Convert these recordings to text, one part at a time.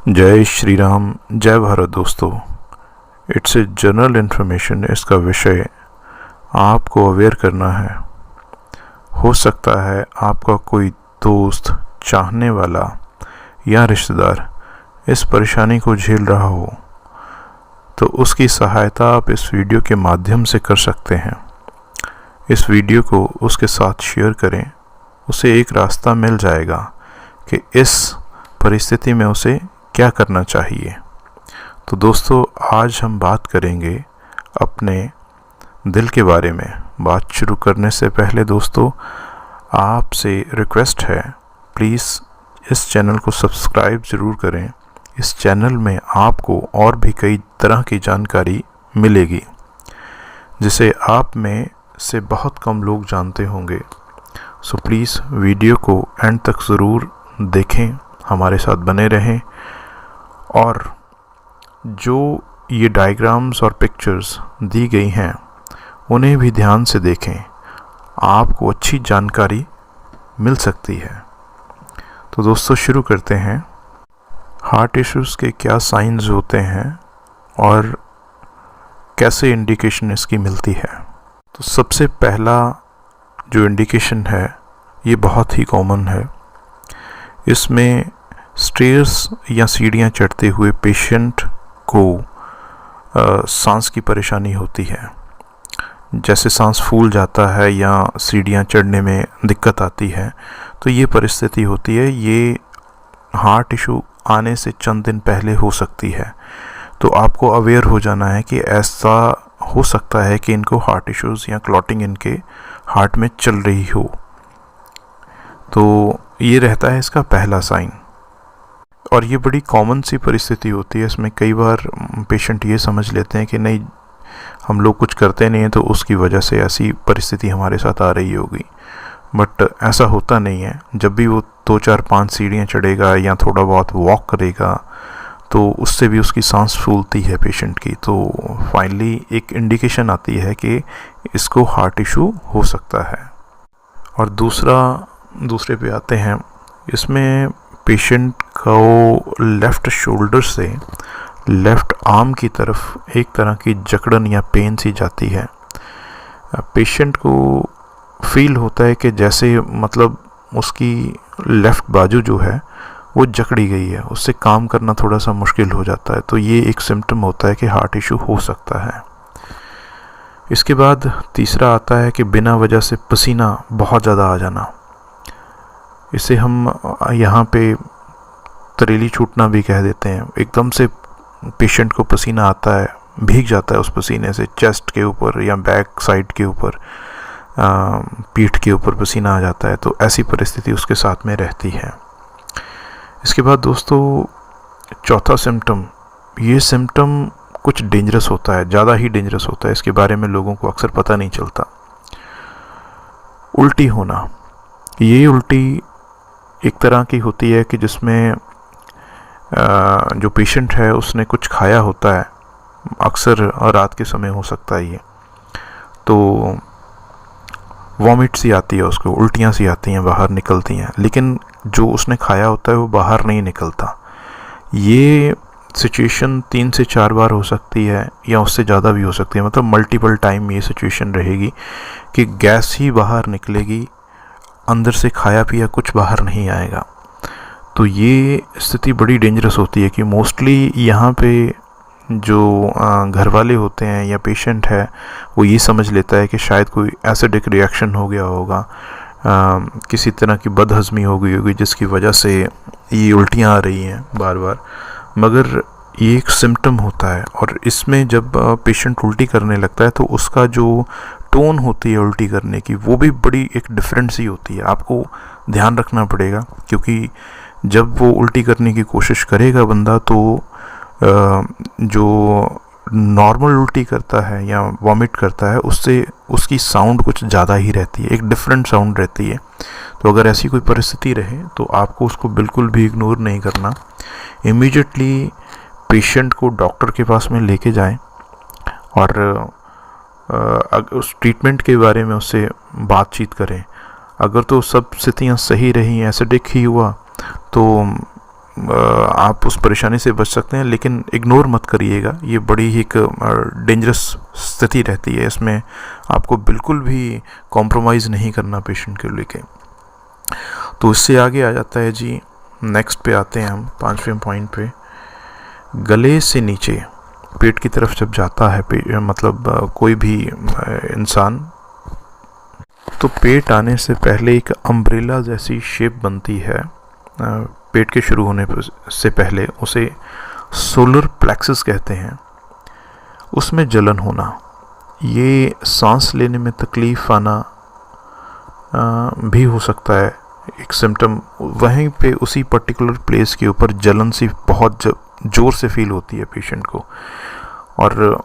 जय श्री राम, जय भारत दोस्तों। It's a general information. इसका विषय आपको अवेयर करना है। हो सकता है आपका कोई दोस्त, चाहने वाला या रिश्तेदार इस परेशानी को झेल रहा हो, तो उसकी सहायता आप इस वीडियो के माध्यम से कर सकते हैं। इस वीडियो को उसके साथ शेयर करें, उसे एक रास्ता मिल जाएगा कि इस परिस्थिति में उसे क्या करना चाहिए। तो दोस्तों, आज हम बात करेंगे अपने दिल के बारे में। बात शुरू करने से पहले दोस्तों, आपसे रिक्वेस्ट है, प्लीज़ इस चैनल को सब्सक्राइब ज़रूर करें। इस चैनल में आपको और भी कई तरह की जानकारी मिलेगी जिसे आप में से बहुत कम लोग जानते होंगे। सो प्लीज़ वीडियो को एंड तक ज़रूर देखें, हमारे साथ बने रहें। और जो ये डायग्राम्स और पिक्चर्स दी गई हैं उन्हें भी ध्यान से देखें, आपको अच्छी जानकारी मिल सकती है। तो दोस्तों, शुरू करते हैं। हार्ट इश्यूज़ के क्या साइंस होते हैं और कैसे इंडिकेशन इसकी मिलती है। तो सबसे पहला जो इंडिकेशन है ये बहुत ही कॉमन है। इसमें स्टेयर्स या सीढ़ियाँ चढ़ते हुए पेशेंट को सांस की परेशानी होती है। जैसे सांस फूल जाता है या सीढ़ियाँ चढ़ने में दिक्कत आती है, तो ये परिस्थिति होती है। ये हार्ट इशू आने से चंद दिन पहले हो सकती है। तो आपको अवेयर हो जाना है कि ऐसा हो सकता है कि इनको हार्ट इश्यूज़ या क्लॉटिंग इनके हार्ट में चल रही हो। तो ये रहता है इसका पहला साइन। और ये बड़ी कॉमन सी परिस्थिति होती है। इसमें कई बार पेशेंट ये समझ लेते हैं कि नहीं, हम लोग कुछ करते नहीं हैं तो उसकी वजह से ऐसी परिस्थिति हमारे साथ आ रही होगी, बट ऐसा होता नहीं है। जब भी वो 2, 4, 5 सीढ़ियाँ चढ़ेगा या थोड़ा बहुत वॉक करेगा तो उससे भी उसकी सांस फूलती है पेशेंट की। तो फाइनली एक इंडिकेशन आती है कि इसको हार्ट इशू हो सकता है। और दूसरे पे आते हैं। इसमें पेशेंट को लेफ़्ट शोल्डर से लेफ़्ट आर्म की तरफ एक तरह की जकड़न या पेन सी जाती है। पेशेंट को फील होता है कि जैसे मतलब उसकी लेफ़्ट बाजू जो है वो जकड़ी गई है, उससे काम करना थोड़ा सा मुश्किल हो जाता है। तो ये एक सिम्टम होता है कि हार्ट इशू हो सकता है। इसके बाद तीसरा आता है कि बिना वजह से पसीना बहुत ज़्यादा आ जाना। इसे हम यहाँ पे तरेली छूटना भी कह देते हैं। एकदम से पेशेंट को पसीना आता है, भीग जाता है उस पसीने से, चेस्ट के ऊपर या बैक साइड के ऊपर, पीठ के ऊपर पसीना आ जाता है। तो ऐसी परिस्थिति उसके साथ में रहती है। इसके बाद दोस्तों, चौथा सिम्टम, ये सिम्टम कुछ डेंजरस होता है, ज़्यादा ही डेंजरस होता है। इसके बारे में लोगों को अक्सर पता नहीं चलता। उल्टी होना। ये उल्टी एक तरह की होती है कि जिसमें जो पेशेंट है उसने कुछ खाया होता है, अक्सर रात के समय हो सकता है ये, तो वॉमिट सी आती है उसको, उल्टियाँ सी आती हैं, बाहर निकलती हैं, लेकिन जो उसने खाया होता है वो बाहर नहीं निकलता। ये सिचुएशन 3 से 4 बार हो सकती है या उससे ज़्यादा भी हो सकती है। मतलब मल्टीपल टाइम ये सिचुएशन रहेगी कि गैस ही बाहर निकलेगी, अंदर से खाया पिया कुछ बाहर नहीं आएगा। तो ये स्थिति बड़ी डेंजरस होती है कि मोस्टली यहाँ पे जो घर वाले होते हैं या पेशेंट है वो ये समझ लेता है कि शायद कोई एसिडिक रिएक्शन हो गया होगा, किसी तरह की बदहज़मी हो गई होगी जिसकी वजह से ये उल्टियाँ आ रही हैं बार बार। मगर ये एक सिम्टम होता है। और इसमें जब पेशेंट उल्टी करने लगता है तो उसका जो टोन होती है उल्टी करने की, वो भी बड़ी एक डिफरेंट सी होती है। आपको ध्यान रखना पड़ेगा, क्योंकि जब वो उल्टी करने की कोशिश करेगा बंदा, तो जो नॉर्मल उल्टी करता है या वॉमिट करता है उससे उसकी साउंड कुछ ज़्यादा ही रहती है, एक डिफरेंट साउंड रहती है। तो अगर ऐसी कोई परिस्थिति रहे तो आपको उसको बिल्कुल भी इग्नोर नहीं करना। इमीडिएटली पेशेंट को डॉक्टर के पास में लेके जाएं और उस ट्रीटमेंट के बारे में उससे बातचीत करें। अगर तो सब स्थितियाँ सही रही, एसिडिक ही हुआ, तो आप उस परेशानी से बच सकते हैं, लेकिन इग्नोर मत करिएगा। ये बड़ी ही एक डेंजरस स्थिति रहती है, इसमें आपको बिल्कुल भी कॉम्प्रोमाइज़ नहीं करना पेशेंट के लेके। तो इससे आगे आ जाता है जी, नेक्स्ट पे आते हैं हम 5वें पॉइंट पे। गले से नीचे पेट की तरफ जब जाता है मतलब कोई भी इंसान, तो पेट आने से पहले एक अम्ब्रेला जैसी शेप बनती है पेट के शुरू होने से पहले, उसे सोलर प्लेक्सस कहते हैं। उसमें जलन होना, ये सांस लेने में तकलीफ़ आना भी हो सकता है एक सिम्टम। वहीं पे उसी पर्टिकुलर प्लेस के ऊपर जलन सी बहुत ज़ोर से फील होती है पेशेंट को, और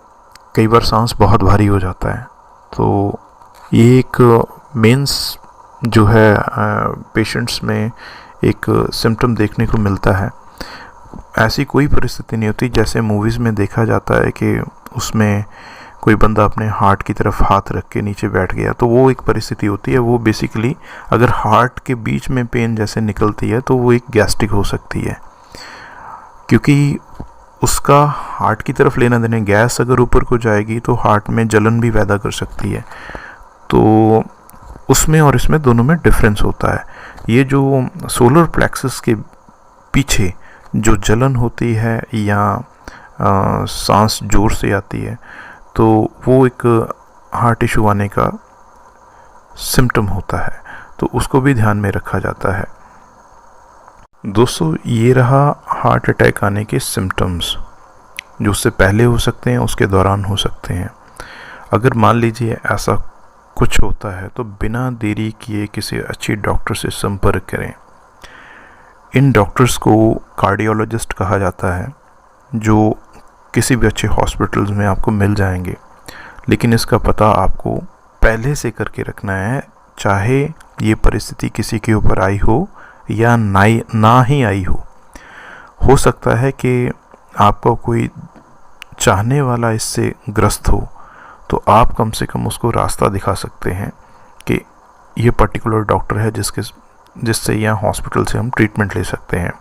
कई बार सांस बहुत भारी हो जाता है। तो ये एक मेंस जो है पेशेंट्स में एक सिम्टम देखने को मिलता है। ऐसी कोई परिस्थिति नहीं होती जैसे मूवीज़ में देखा जाता है कि उसमें कोई बंदा अपने हार्ट की तरफ हाथ रख के नीचे बैठ गया, तो वो एक परिस्थिति होती है। वो बेसिकली अगर हार्ट के बीच में पेन जैसे निकलती है तो वो एक गैस्ट्रिक हो सकती है, क्योंकि उसका हार्ट की तरफ लेना देना, गैस अगर ऊपर को जाएगी तो हार्ट में जलन भी पैदा कर सकती है। तो उसमें और इसमें दोनों में डिफरेंस होता है। ये जो सोलर प्लेक्सस के पीछे जो जलन होती है या सांस जोर से आती है, तो वो एक हार्ट इशू आने का सिम्टम होता है, तो उसको भी ध्यान में रखा जाता है। दोस्तों, ये रहा हार्ट अटैक आने के सिम्टम्स, जो उससे पहले हो सकते हैं, उसके दौरान हो सकते हैं। अगर मान लीजिए ऐसा कुछ होता है तो बिना देरी किए किसी अच्छी डॉक्टर से संपर्क करें। इन डॉक्टर्स को कार्डियोलॉजिस्ट कहा जाता है, जो किसी भी अच्छे हॉस्पिटल्स में आपको मिल जाएंगे, लेकिन इसका पता आपको पहले से करके रखना है, चाहे ये परिस्थिति किसी के ऊपर आई हो या ना ही आई हो। हो सकता है कि आपका कोई चाहने वाला इससे ग्रस्त हो, तो आप कम से कम उसको रास्ता दिखा सकते हैं कि ये पर्टिकुलर डॉक्टर है जिससे या हॉस्पिटल से हम ट्रीटमेंट ले सकते हैं।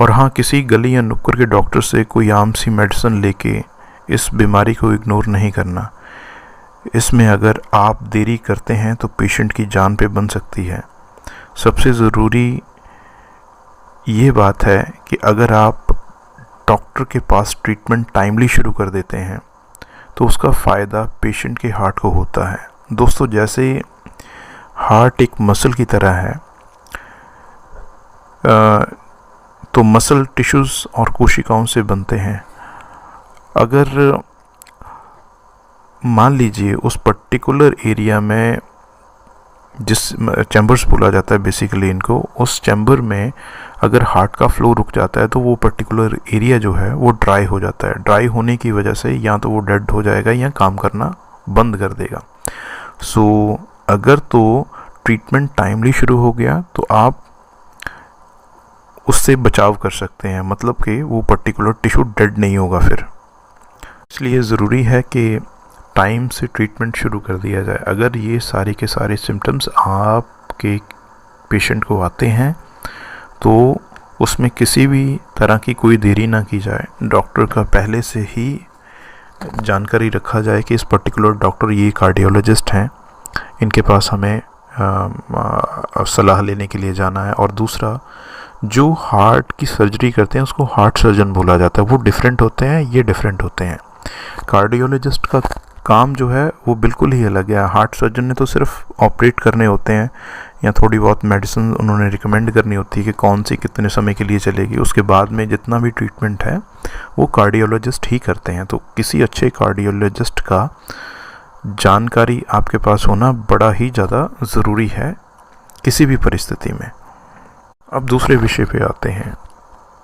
और हाँ, किसी गली या नुक्कड़ के डॉक्टर से कोई आम सी मेडिसिन लेके इस बीमारी को इग्नोर नहीं करना। इसमें अगर आप देरी करते हैं तो पेशेंट की जान पे बन सकती है। सबसे ज़रूरी ये बात है कि अगर आप डॉक्टर के पास ट्रीटमेंट टाइमली शुरू कर देते हैं तो उसका फ़ायदा पेशेंट के हार्ट को होता है। दोस्तों, जैसे हार्ट एक मसल की तरह है, तो मसल टिश्यूज़ और कोशिकाओं से बनते हैं। अगर मान लीजिए उस पर्टिकुलर एरिया में, जिस चैम्बर्स बोला जाता है बेसिकली इनको, उस चैम्बर में अगर हार्ट का फ्लो रुक जाता है तो वो पर्टिकुलर एरिया जो है वो ड्राई हो जाता है। ड्राई होने की वजह से या तो वो डेड हो जाएगा या काम करना बंद कर देगा। सो अगर तो ट्रीटमेंट टाइमली शुरू हो गया तो आप उससे बचाव कर सकते हैं, मतलब कि वो पर्टिकुलर टिश्यू डेड नहीं होगा फिर। इसलिए ज़रूरी है कि टाइम से ट्रीटमेंट शुरू कर दिया जाए। अगर ये सारे के सारे सिम्टम्स आपके पेशेंट को आते हैं तो उसमें किसी भी तरह की कोई देरी ना की जाए। डॉक्टर का पहले से ही जानकारी रखा जाए कि इस पर्टिकुलर डॉक्टर ये कार्डियोलॉजिस्ट हैं, इनके पास हमें सलाह लेने के लिए जाना है। और दूसरा, जो हार्ट की सर्जरी करते हैं उसको हार्ट सर्जन बोला जाता है। वो डिफरेंट होते हैं, ये डिफरेंट होते हैं। कार्डियोलॉजिस्ट का काम जो है वो बिल्कुल ही अलग है। हार्ट सर्जन ने तो सिर्फ ऑपरेट करने होते हैं या थोड़ी बहुत मेडिसिन उन्होंने रिकमेंड करनी होती है कि कौन सी कितने समय के लिए चलेगी। उसके बाद में जितना भी ट्रीटमेंट है वो कार्डियोलॉजिस्ट ही करते हैं। तो किसी अच्छे कार्डियोलॉजिस्ट का जानकारी आपके पास होना बड़ा ही ज़्यादा ज़रूरी है किसी भी परिस्थिति में। अब दूसरे विषय पे आते हैं।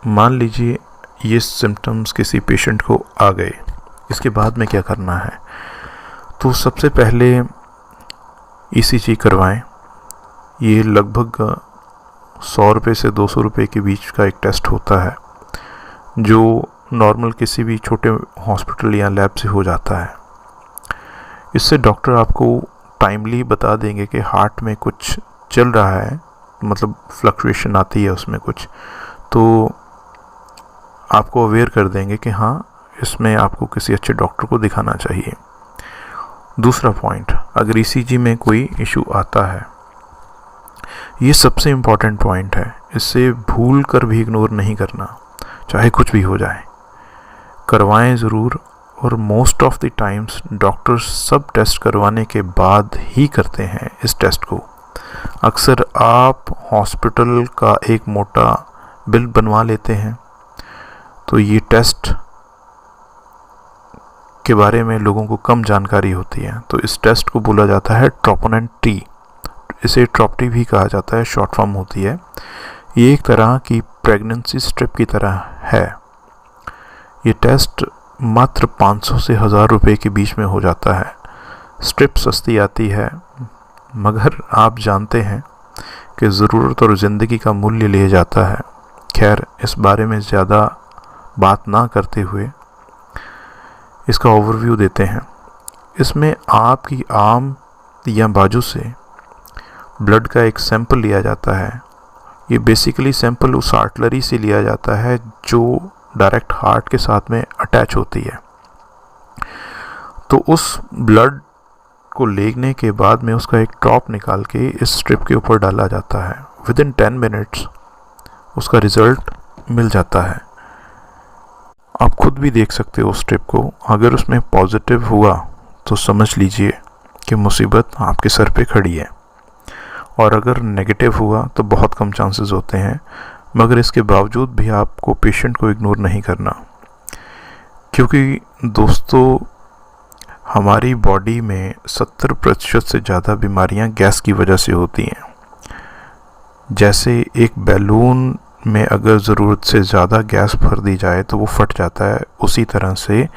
मान लीजिए ये सिम्टम्स किसी पेशेंट को आ गए, इसके बाद में क्या करना है? तो सबसे पहले ईसीजी करवाएं। ये लगभग 100 रुपये से 200 रुपये के बीच का एक टेस्ट होता है, जो नॉर्मल किसी भी छोटे हॉस्पिटल या लैब से हो जाता है। इससे डॉक्टर आपको टाइमली बता देंगे कि हार्ट में कुछ चल रहा है मतलब फ्लक्चुएशन आती है उसमें कुछ, तो आपको अवेयर कर देंगे कि हाँ इसमें आपको किसी अच्छे डॉक्टर को दिखाना चाहिए। दूसरा पॉइंट, अगर ईसीजी में कोई इशू आता है, ये सबसे इम्पॉर्टेंट पॉइंट है, इससे भूल कर भी इग्नोर नहीं करना, चाहे कुछ भी हो जाए, करवाएं ज़रूर। और most of the times doctors सब टेस्ट करवाने के बाद ही करते हैं इस टेस्ट को। अक्सर आप हॉस्पिटल का एक मोटा बिल बनवा लेते हैं, तो ये टेस्ट के बारे में लोगों को कम जानकारी होती है। तो इस टेस्ट को बोला जाता है ट्रोपोनिन टी, इसे ट्रॉपटी भी कहा जाता है, शॉर्ट फॉर्म होती है। ये एक तरह की प्रेगनेंसी स्ट्रिप की तरह है। ये टेस्ट मात्र 500 से 1000 रुपये के बीच में हो जाता है। स्ट्रिप सस्ती आती है, मगर आप जानते हैं कि ज़रूरत और ज़िंदगी का मूल्य ले जाता है। खैर, इस बारे में ज़्यादा बात ना करते हुए इसका ओवरव्यू देते हैं। इसमें आपकी आर्म या बाजू से ब्लड का एक सैंपल लिया जाता है। ये बेसिकली सैंपल उस आर्टलरी से लिया जाता है जो डायरेक्ट हार्ट के साथ में अटैच होती है। तो उस ब्लड को लेने के बाद में उसका एक ड्रॉप निकाल के इस स्ट्रिप के ऊपर डाला जाता है। विदिन 10 मिनट्स उसका रिज़ल्ट मिल जाता है। आप खुद भी देख सकते हो उस स्ट्रिप को। अगर उसमें पॉजिटिव हुआ तो समझ लीजिए कि मुसीबत आपके सर पे खड़ी है, और अगर नेगेटिव हुआ तो बहुत कम चांसेस होते हैं। मगर इसके बावजूद भी आपको पेशेंट को इग्नोर नहीं करना, क्योंकि दोस्तों हमारी बॉडी में 70% से ज़्यादा बीमारियां गैस की वजह से होती हैं। जैसे एक बैलून में अगर ज़रूरत से ज़्यादा गैस भर दी जाए तो वो फट जाता है, उसी तरह से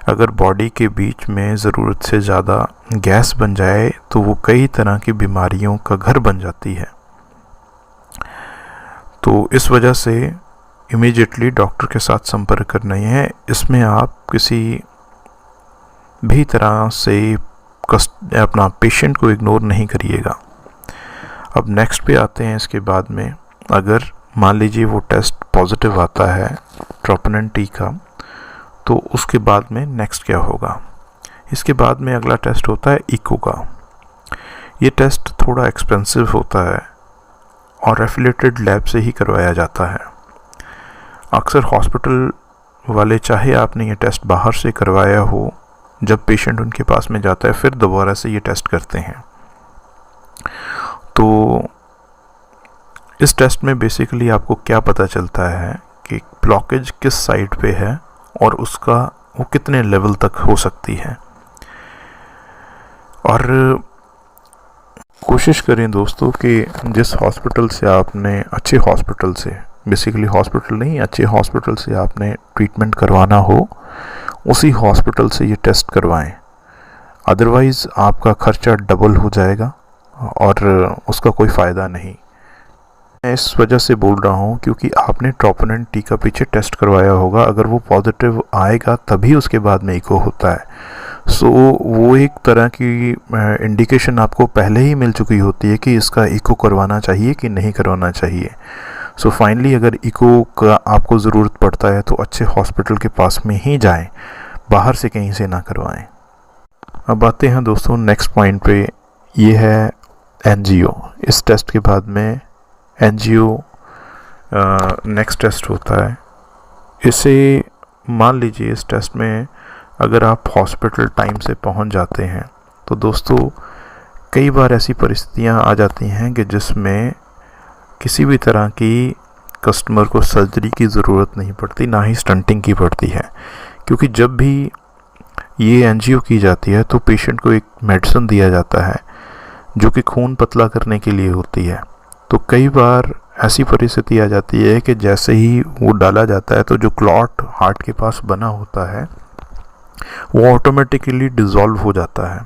अगर बॉडी के बीच में ज़रूरत से ज़्यादा गैस बन जाए तो वो कई तरह की बीमारियों का घर बन जाती है। तो इस वजह से इमीडिएटली डॉक्टर के साथ संपर्क करना ही है। इसमें आप किसी भी तरह से अपना पेशेंट को इग्नोर नहीं करिएगा। अब नेक्स्ट पे आते हैं। इसके बाद में अगर मान लीजिए वो टेस्ट पॉजिटिव आता है ट्रोपोनिन टी का, तो उसके बाद में नेक्स्ट क्या होगा? इसके बाद में अगला टेस्ट होता है इको का। ये टेस्ट थोड़ा एक्सपेंसिव होता है और एफिलिएटेड लैब से ही करवाया जाता है। अक्सर हॉस्पिटल वाले, चाहे आपने ये टेस्ट बाहर से करवाया हो, जब पेशेंट उनके पास में जाता है फिर दोबारा से ये टेस्ट करते हैं। तो इस टेस्ट में बेसिकली आपको क्या पता चलता है कि ब्लॉकेज किस साइड पे है और उसका वो कितने लेवल तक हो सकती है। और कोशिश करें दोस्तों कि जिस हॉस्पिटल से आपने, अच्छे हॉस्पिटल से, बेसिकली हॉस्पिटल नहीं, अच्छे हॉस्पिटल से आपने ट्रीटमेंट करवाना हो, उसी हॉस्पिटल से ये टेस्ट करवाएं। अदरवाइज़ आपका खर्चा डबल हो जाएगा और उसका कोई फ़ायदा नहीं। मैं इस वजह से बोल रहा हूँ क्योंकि आपने ट्रोपोनिन टी का पीछे टेस्ट करवाया होगा। अगर वो पॉजिटिव आएगा तभी उसके बाद में इको होता है। सो वो एक तरह की इंडिकेशन आपको पहले ही मिल चुकी होती है कि इसका इको करवाना चाहिए कि नहीं करवाना चाहिए। सो फाइनली अगर इको का आपको ज़रूरत पड़ता है तो अच्छे हॉस्पिटल के पास में ही जाएं, बाहर से कहीं से ना करवाएं। अब आते हैं दोस्तों नेक्स्ट पॉइंट पे। ये है एनजीओ। इस टेस्ट के बाद में एनजीओ नेक्स्ट टेस्ट होता है। इसे मान लीजिए इस टेस्ट में अगर आप हॉस्पिटल टाइम से पहुंच जाते हैं तो दोस्तों कई बार ऐसी परिस्थितियां आ जाती हैं कि जिसमें किसी भी तरह की कस्टमर को सर्जरी की ज़रूरत नहीं पड़ती, ना ही स्टंटिंग की पड़ती है। क्योंकि जब भी ये एनजीओ की जाती है तो पेशेंट को एक मेडिसिन दिया जाता है जो कि खून पतला करने के लिए होती है। तो कई बार ऐसी परिस्थिति आ जाती है कि जैसे ही वो डाला जाता है तो जो क्लॉट हार्ट के पास बना होता है वो ऑटोमेटिकली डिज़ोल्व हो जाता है।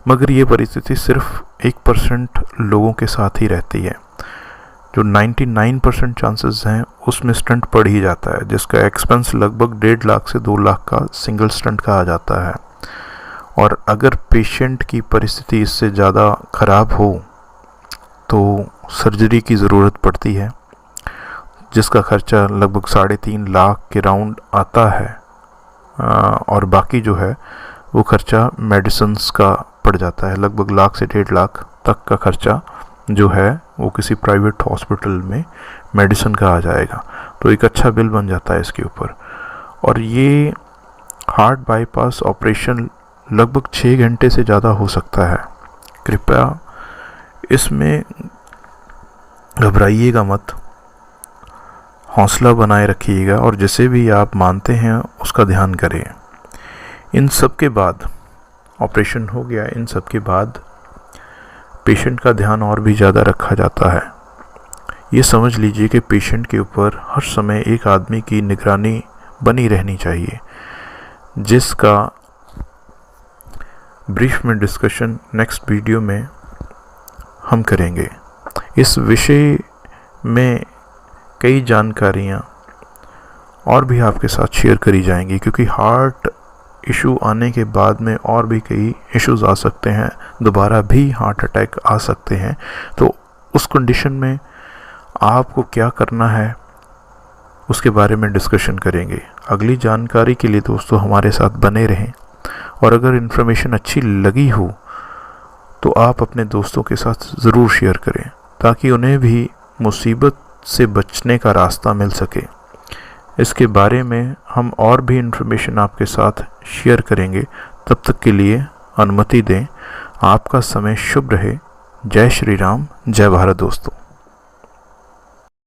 मगर ये परिस्थिति सिर्फ 1% लोगों के साथ ही रहती है। जो 99% चांसेस हैं उसमें स्टंट पड़ ही जाता है, जिसका एक्सपेंस लगभग 1.5 लाख से 2 लाख का सिंगल स्टंट का आ जाता है। और अगर पेशेंट की परिस्थिति इससे ज़्यादा ख़राब हो तो सर्जरी की ज़रूरत पड़ती है, जिसका खर्चा लगभग 3.5 लाख के राउंड आता है। और बाकी जो है वो खर्चा मेडिसिन्स का पड़ जाता है, लगभग 1 लाख से 1.5 लाख तक का खर्चा जो है वो किसी प्राइवेट हॉस्पिटल में मेडिसिन का आ जाएगा। तो एक अच्छा बिल बन जाता है इसके ऊपर। और ये हार्ट बाईपास ऑपरेशन लगभग 6 घंटे से ज़्यादा हो सकता है। कृपया इसमें घबराइएगा मत, हौसला बनाए रखिएगा और जिसे भी आप मानते हैं उसका ध्यान करें। इन सब के बाद ऑपरेशन हो गया, इन सब के बाद पेशेंट का ध्यान और भी ज़्यादा रखा जाता है। ये समझ लीजिए कि पेशेंट के ऊपर हर समय एक आदमी की निगरानी बनी रहनी चाहिए, जिसका ब्रीफ में डिस्कशन नेक्स्ट वीडियो में हम करेंगे। इस विषय में कई जानकारियाँ और भी आपके साथ शेयर करी जाएंगी, क्योंकि हार्ट इशू आने के बाद में और भी कई इश्यूज आ सकते हैं, दोबारा भी हार्ट अटैक आ सकते हैं। तो उस कंडीशन में आपको क्या करना है उसके बारे में डिस्कशन करेंगे। अगली जानकारी के लिए दोस्तों हमारे साथ बने रहें, और अगर इन्फॉर्मेशन अच्छी लगी हो तो आप अपने दोस्तों के साथ ज़रूर शेयर करें, ताकि उन्हें भी मुसीबत से बचने का रास्ता मिल सके। इसके बारे में हम और भी इन्फॉर्मेशन आपके साथ शेयर करेंगे। तब तक के लिए अनुमति दें। आपका समय शुभ रहे। जय श्री राम, जय भारत दोस्तों।